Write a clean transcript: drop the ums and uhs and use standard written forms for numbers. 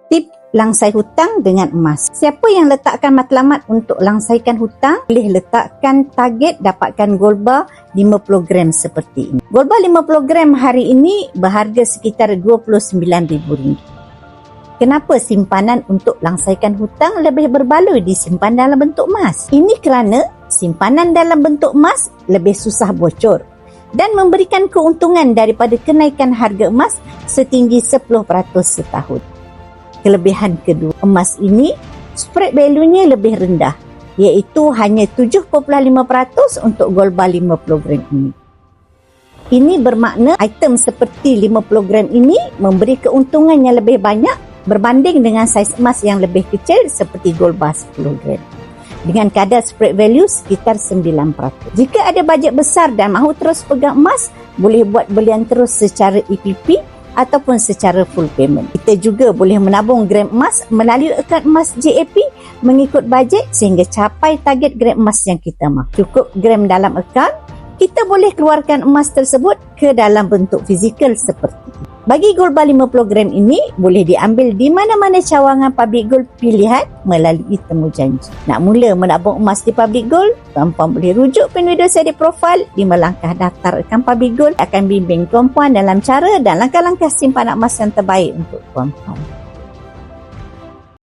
Tip langsai hutang dengan emas. Siapa yang letakkan matlamat untuk langsaikan hutang boleh letakkan target dapatkan gold bar 50 gram seperti ini. Gold bar 50 gram hari ini berharga sekitar RM29,000. Kenapa simpanan untuk langsaikan hutang lebih berbaloi disimpan dalam bentuk emas? Ini kerana simpanan dalam bentuk emas lebih susah bocor dan memberikan keuntungan daripada kenaikan harga emas setinggi 10% setahun. Kelebihan kedua, emas ini spread value-nya lebih rendah, iaitu hanya 7.5% untuk gold bar 50 gram ini. Ini bermakna item seperti 50 gram ini memberi keuntungan yang lebih banyak berbanding dengan saiz emas yang lebih kecil seperti gold bar 10 gram. Dengan kadar spread value sekitar 9%. Jika ada bajet besar dan mahu terus pegang emas, boleh buat belian terus secara EPP ataupun secara full payment. Kita juga boleh menabung gram emas melalui akaun emas JAP mengikut bajet sehingga capai target gram emas yang kita mahu. Cukup gram dalam akaun, kita boleh keluarkan emas tersebut ke dalam bentuk fizikal seperti ini. Bagi gold bar 50 gram ini boleh diambil di mana-mana cawangan public gold pilihan melalui temu janji. Nak mula menabung emas di public gold, tuan-puan boleh rujuk pin video saya di profil 5 langkah daftar akaun public gold akan bimbing tuan-puan dalam cara dan langkah-langkah simpanan emas yang terbaik untuk tuan-puan.